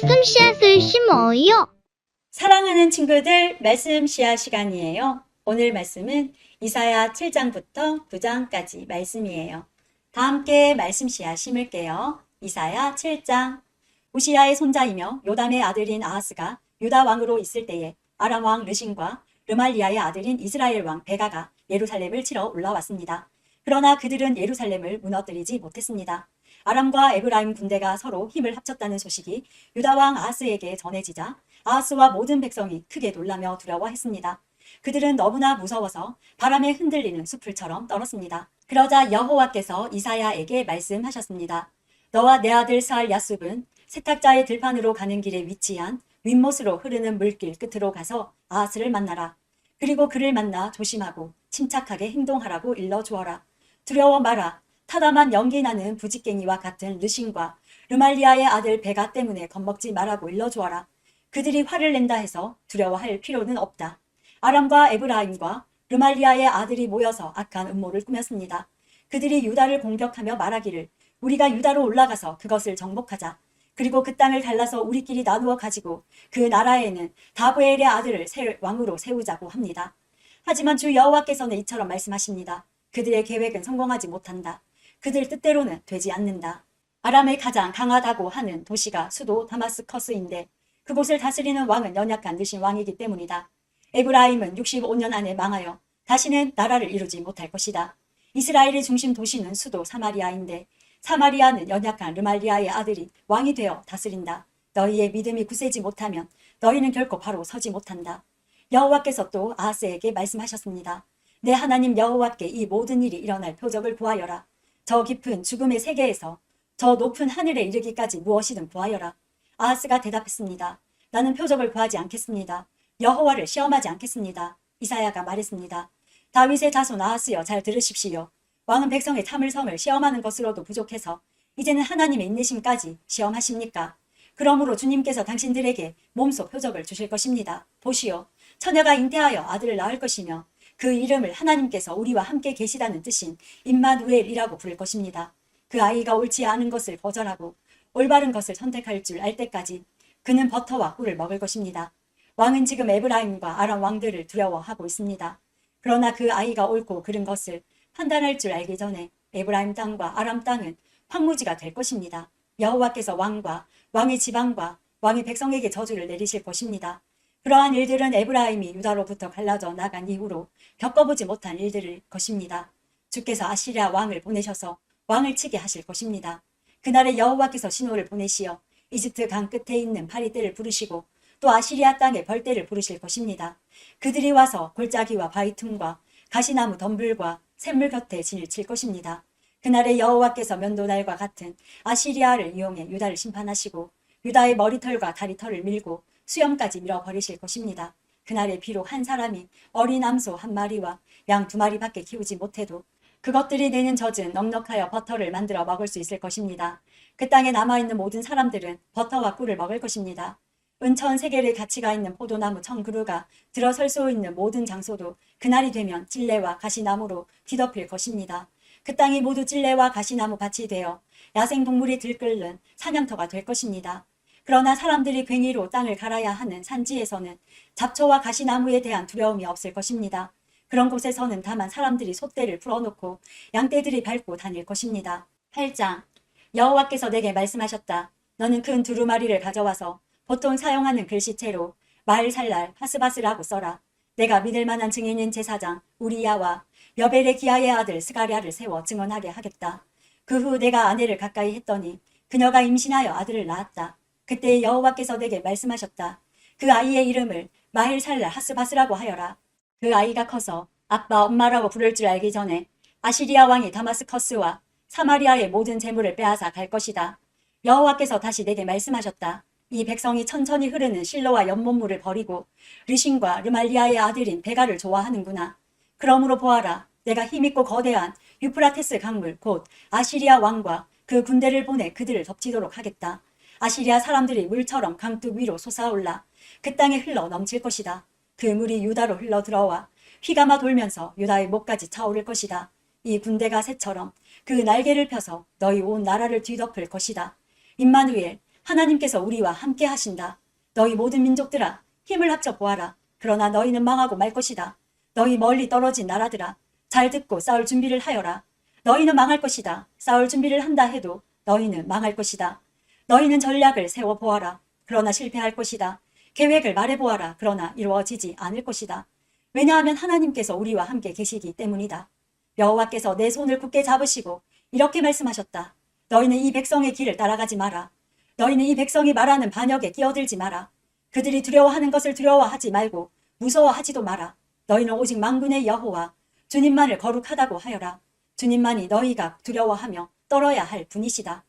말씀 씨앗을 심어요. 사랑하는 친구들, 말씀 씨앗 시간이에요. 오늘 말씀은 이사야 7장부터 9장까지 말씀이에요. 다 함께 말씀 씨앗 심을게요. 이사야 7장. 우시야의 손자이며 요담의 아들인 아하스가 유다 왕으로 있을 때에 아람 왕 르신과 르말리아의 아들인 이스라엘 왕 베가가 예루살렘을 치러 올라왔습니다. 그러나 그들은 예루살렘을 무너뜨리지 못했습니다. 아람과 에브라임 군대가 서로 힘을 합쳤다는 소식이 유다 왕 아하스에게 전해지자 아하스와 모든 백성이 크게 놀라며 두려워했습니다. 그들은 너무나 무서워서 바람에 흔들리는 숲을처럼 떨었습니다. 그러자 여호와께서 이사야에게 말씀하셨습니다. 너와 내 아들 스알 야숲은 세탁자의 들판으로 가는 길에 위치한 윗못으로 흐르는 물길 끝으로 가서 아하스를 만나라. 그리고 그를 만나 조심하고 침착하게 행동하라고 일러주어라. 두려워 마라. 타다만 연기 나는 부직갱이와 같은 르신과 르말리아의 아들 베가 때문에 겁먹지 말라고 일러주어라. 그들이 화를 낸다 해서 두려워할 필요는 없다. 아람과 에브라임과 르말리아의 아들이 모여서 악한 음모를 꾸몄습니다. 그들이 유다를 공격하며 말하기를 우리가 유다로 올라가서 그것을 정복하자. 그리고 그 땅을 갈라서 우리끼리 나누어 가지고 그 나라에는 다브엘의 아들을 왕으로 세우자고 합니다. 하지만 주 여호와께서는 이처럼 말씀하십니다. 그들의 계획은 성공하지 못한다. 그들 뜻대로는 되지 않는다. 아람의 가장 강하다고 하는 도시가 수도 다마스커스인데 그곳을 다스리는 왕은 연약한 느신 왕이기 때문이다. 에브라임은 65년 안에 망하여 다시는 나라를 이루지 못할 것이다. 이스라엘의 중심 도시는 수도 사마리아인데 사마리아는 연약한 르말리아의 아들이 왕이 되어 다스린다. 너희의 믿음이 굳세지 못하면 너희는 결코 바로 서지 못한다. 여호와께서 또 아하스에게 말씀하셨습니다. 내 하나님 여호와께 이 모든 일이 일어날 표적을 구하여라. 저 깊은 죽음의 세계에서 저 높은 하늘에 이르기까지 무엇이든 구하여라. 아하스가 대답했습니다. 나는 표적을 구하지 않겠습니다. 여호와를 시험하지 않겠습니다. 이사야가 말했습니다. 다윗의 자손 아하스여 잘 들으십시오. 왕은 백성의 참을성을 시험하는 것으로도 부족해서 이제는 하나님의 인내심까지 시험하십니까? 그러므로 주님께서 당신들에게 몸소 표적을 주실 것입니다. 보시오. 처녀가 잉태하여 아들을 낳을 것이며 그 이름을 하나님께서 우리와 함께 계시다는 뜻인 임마누엘이라고 부를 것입니다. 그 아이가 옳지 않은 것을 거절하고 올바른 것을 선택할 줄 알 때까지 그는 버터와 꿀을 먹을 것입니다. 왕은 지금 에브라임과 아람 왕들을 두려워하고 있습니다. 그러나 그 아이가 옳고 그른 것을 판단할 줄 알기 전에 에브라임 땅과 아람 땅은 황무지가 될 것입니다. 여호와께서 왕과 왕의 지방과 왕의 백성에게 저주를 내리실 것입니다. 그러한 일들은 에브라임이 유다로부터 갈라져 나간 이후로 겪어보지 못한 일들일 것입니다. 주께서 아시리아 왕을 보내셔서 왕을 치게 하실 것입니다. 그날에 여호와께서 신호를 보내시어 이집트 강 끝에 있는 파리떼를 부르시고 또 아시리아 땅에 벌떼를 부르실 것입니다. 그들이 와서 골짜기와 바위틈과 가시나무 덤불과 샘물 곁에 진을 칠 것입니다. 그날에 여호와께서 면도날과 같은 아시리아를 이용해 유다를 심판하시고 유다의 머리털과 다리털을 밀고 수염까지 밀어버리실 것입니다. 그날에 비록 한 사람이 어린 암소 한 마리와 양 두 마리밖에 키우지 못해도 그것들이 내는 젖은 넉넉하여 버터를 만들어 먹을 수 있을 것입니다. 그 땅에 남아있는 모든 사람들은 버터와 꿀을 먹을 것입니다. 은천 세계의 가치가 있는 포도나무 1000그루가 들어설 수 있는 모든 장소도 그날이 되면 찔레와 가시나무로 뒤덮일 것입니다. 그 땅이 모두 찔레와 가시나무 밭이 되어 야생동물이 들끓는 사냥터가 될 것입니다. 그러나 사람들이 괭이로 땅을 갈아야 하는 산지에서는 잡초와 가시나무에 대한 두려움이 없을 것입니다. 그런 곳에서는 다만 사람들이 소떼를 풀어놓고 양떼들이 밟고 다닐 것입니다. 8장. 여호와께서 내게 말씀하셨다. 너는 큰 두루마리를 가져와서 보통 사용하는 글씨체로 마을살날 하스바스라고 써라. 내가 믿을 만한 증인인 제사장 우리야와 여벨의 기아의 아들 스가랴를 세워 증언하게 하겠다. 그 후 내가 아내를 가까이 했더니 그녀가 임신하여 아들을 낳았다. 그때 여호와께서 내게 말씀하셨다. 그 아이의 이름을 마헬살날 하스바스라고 하여라. 그 아이가 커서 아빠 엄마라고 부를 줄 알기 전에 아시리아 왕이 다마스커스와 사마리아의 모든 재물을 빼앗아 갈 것이다. 여호와께서 다시 내게 말씀하셨다. 이 백성이 천천히 흐르는 실로와 연못물을 버리고 르신과 르말리아의 아들인 베가를 좋아하는구나. 그러므로 보아라. 내가 힘있고 거대한 유프라테스 강물 곧 아시리아 왕과 그 군대를 보내 그들을 덮치도록 하겠다. 아시리아 사람들이 물처럼 강둑 위로 솟아올라 그 땅에 흘러 넘칠 것이다. 그 물이 유다로 흘러 들어와 휘감아 돌면서 유다의 목까지 차오를 것이다. 이 군대가 새처럼 그 날개를 펴서 너희 온 나라를 뒤덮을 것이다. 임마누엘, 하나님께서 우리와 함께 하신다. 너희 모든 민족들아 힘을 합쳐 보아라. 그러나 너희는 망하고 말 것이다. 너희 멀리 떨어진 나라들아 잘 듣고 싸울 준비를 하여라. 너희는 망할 것이다. 싸울 준비를 한다 해도 너희는 망할 것이다. 너희는 전략을 세워보아라. 그러나 실패할 것이다. 계획을 말해보아라. 그러나 이루어지지 않을 것이다. 왜냐하면 하나님께서 우리와 함께 계시기 때문이다. 여호와께서 내 손을 굳게 잡으시고 이렇게 말씀하셨다. 너희는 이 백성의 길을 따라가지 마라. 너희는 이 백성이 말하는 반역에 끼어들지 마라. 그들이 두려워하는 것을 두려워하지 말고 무서워하지도 마라. 너희는 오직 만군의 여호와 주님만을 거룩하다고 하여라. 주님만이 너희가 두려워하며 떨어야 할 분이시다.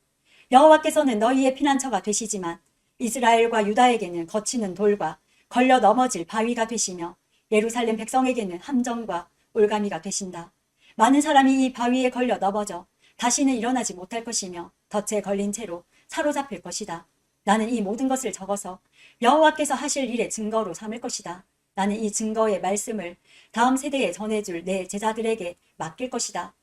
여호와께서는 너희의 피난처가 되시지만 이스라엘과 유다에게는 거치는 돌과 걸려 넘어질 바위가 되시며 예루살렘 백성에게는 함정과 올가미가 되신다. 많은 사람이 이 바위에 걸려 넘어져 다시는 일어나지 못할 것이며 덫에 걸린 채로 사로잡힐 것이다. 나는 이 모든 것을 적어서 여호와께서 하실 일의 증거로 삼을 것이다. 나는 이 증거의 말씀을 다음 세대에 전해줄 내 제자들에게 맡길 것이다.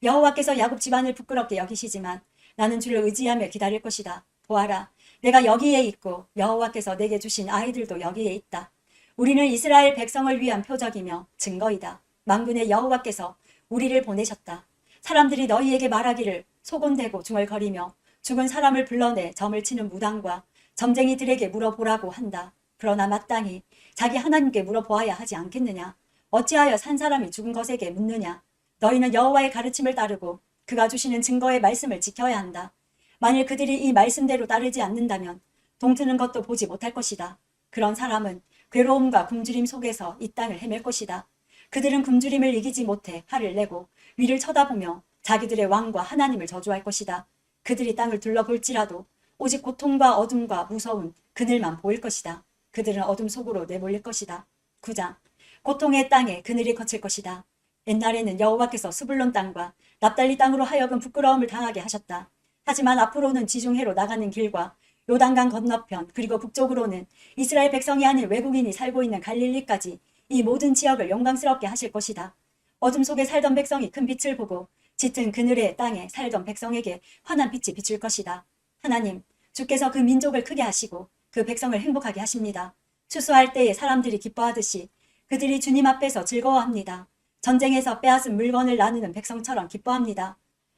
여호와께서 야곱 집안을 부끄럽게 여기시지만 나는 주를 의지하며 기다릴 것이다. 보아라, 내가 여기에 있고 여호와께서 내게 주신 아이들도 여기에 있다. 우리는 이스라엘 백성을 위한 표적이며 증거이다. 만군의 여호와께서 우리를 보내셨다. 사람들이 너희에게 말하기를 소곤대고 중얼거리며 죽은 사람을 불러내 점을 치는 무당과 점쟁이들에게 물어보라고 한다. 그러나 마땅히 자기 하나님께 물어보아야 하지 않겠느냐? 어찌하여 산 사람이 죽은 것에게 묻느냐? 너희는 여호와의 가르침을 따르고 그가 주시는 증거의 말씀을 지켜야 한다. 만일 그들이 이 말씀대로 따르지 않는다면 동트는 것도 보지 못할 것이다. 그런 사람은 괴로움과 굶주림 속에서 이 땅을 헤맬 것이다. 그들은 굶주림을 이기지 못해 화를 내고 위를 쳐다보며 자기들의 왕과 하나님을 저주할 것이다. 그들이 땅을 둘러볼지라도 오직 고통과 어둠과 무서운 그늘만 보일 것이다. 그들은 어둠 속으로 내몰릴 것이다. 9장. 고통의 땅에 그늘이 거칠 것이다. 옛날에는 여호와께서 스불론 땅과 납달리 땅으로 하여금 부끄러움을 당하게 하셨다. 하지만 앞으로는 지중해로 나가는 길과 요단강 건너편 그리고 북쪽으로는 이스라엘 백성이 아닌 외국인이 살고 있는 갈릴리까지 이 모든 지역을 영광스럽게 하실 것이다. 어둠 속에 살던 백성이 큰 빛을 보고 짙은 그늘의 땅에 살던 백성에게 환한 빛이 비출 것이다. 하나님, 주께서 그 민족을 크게 하시고 그 백성을 행복하게 하십니다. 추수할 때에 사람들이 기뻐하듯이 그들이 주님 앞에서 즐거워합니다. 전쟁에서 빼앗은 물건을 나누는 백성처럼 기뻐합니다.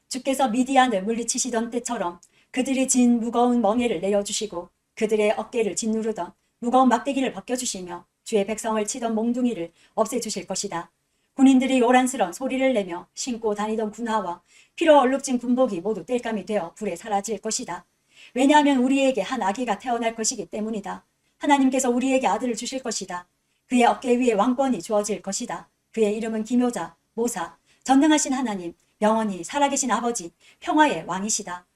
주께서 미디안을 물리치시던 때처럼 그들이 진 무거운 멍에를 내려주시고 그들의 어깨를 짓누르던 무거운 막대기를 벗겨주시며 주의 백성을 치던 몽둥이를 없애주실 것이다. 군인들이 요란스런 소리를 내며 신고 다니던 군화와 피로 얼룩진 군복이 모두 땔감이 되어 불에 사라질 것이다. 왜냐하면 우리에게 한 아기가 태어날 것이기 때문이다. 하나님께서 우리에게 아들을 주실 것이다. 그의 어깨 위에 왕권이 주어질 것이다. 그의 이름은 기묘자, 모사, 전능하신 하나님, 영원히 살아계신 아버지, 평화의 왕이시다.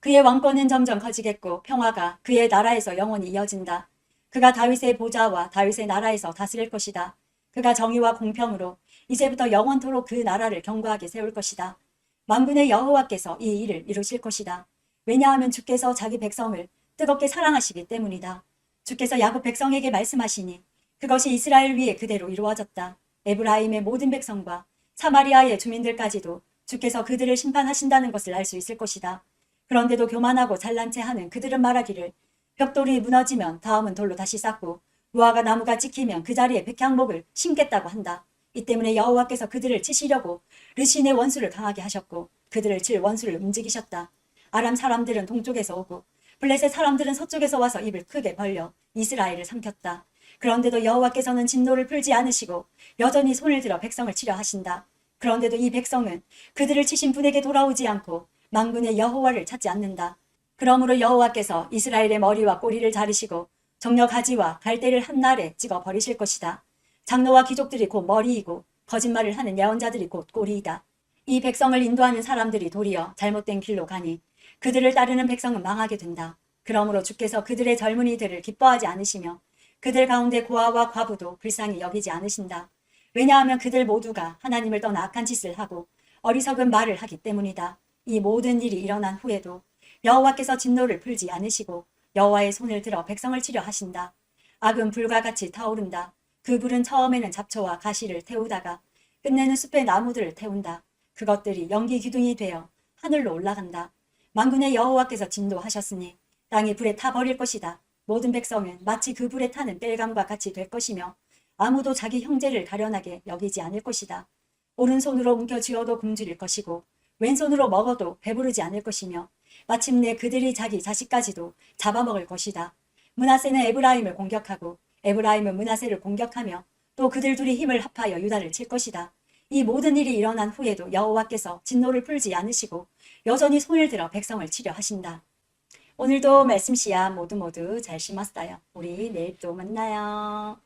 그의 왕권은 점점 커지겠고 평화가 그의 나라에서 영원히 이어진다. 그가 다윗의 보좌와 다윗의 나라에서 다스릴 것이다. 그가 정의와 공평으로 이제부터 영원토록 그 나라를 견고하게 세울 것이다. 만군의 여호와께서 이 일을 이루실 것이다. 왜냐하면 주께서 자기 백성을 뜨겁게 사랑하시기 때문이다. 주께서 야곱 백성에게 말씀하시니 그것이 이스라엘 위에 그대로 이루어졌다. 에브라임의 모든 백성과 사마리아의 주민들까지도 주께서 그들을 심판하신다는 것을 알 수 있을 것이다. 그런데도 교만하고 잘난 체 하는 그들은 말하기를 벽돌이 무너지면 다음은 돌로 다시 쌓고 무화과 나무가 찍히면 그 자리에 백향목을 심겠다고 한다. 이 때문에 여호와께서 그들을 치시려고 르신의 원수를 강하게 하셨고 그들을 칠 원수를 움직이셨다. 아람 사람들은 동쪽에서 오고 블레셋 사람들은 서쪽에서 와서 입을 크게 벌려 이스라엘을 삼켰다. 그런데도 여호와께서는 진노를 풀지 않으시고 여전히 손을 들어 백성을 치려 하신다. 그런데도 이 백성은 그들을 치신 분에게 돌아오지 않고 만군의 여호와를 찾지 않는다. 그러므로 여호와께서 이스라엘의 머리와 꼬리를 자르시고 정려 가지와 갈대를 한날에 찍어 버리실 것이다. 장로와 귀족들이 곧 머리이고 거짓말을 하는 예언자들이 곧 꼬리이다. 이 백성을 인도하는 사람들이 도리어 잘못된 길로 가니 그들을 따르는 백성은 망하게 된다. 그러므로 주께서 그들의 젊은이들을 기뻐하지 않으시며 그들 가운데 고아와 과부도 불쌍히 여기지 않으신다. 왜냐하면 그들 모두가 하나님을 떠나 악한 짓을 하고 어리석은 말을 하기 때문이다. 이 모든 일이 일어난 후에도 여호와께서 진노를 풀지 않으시고 여호와의 손을 들어 백성을 치려 하신다. 악은 불과 같이 타오른다. 그 불은 처음에는 잡초와 가시를 태우다가 끝내는 숲의 나무들을 태운다. 그것들이 연기 기둥이 되어 하늘로 올라간다. 만군의 여호와께서 진노하셨으니 땅이 불에 타버릴 것이다. 모든 백성은 마치 그 불에 타는 땔감과 같이 될 것이며 아무도 자기 형제를 가련하게 여기지 않을 것이다. 오른손으로 움켜 쥐어도 굶주릴 것이고 왼손으로 먹어도 배부르지 않을 것이며 마침내 그들이 자기 자식까지도 잡아먹을 것이다. 므낫세는 에브라임을 공격하고 에브라임은 므낫세를 공격하며 또 그들 둘이 힘을 합하여 유다를 칠 것이다. 이 모든 일이 일어난 후에도 여호와께서 진노를 풀지 않으시고 여전히 손을 들어 백성을 치려 하신다. 오늘도 말씀 씨앗 모두 잘 심었어요. 우리 내일 또 만나요.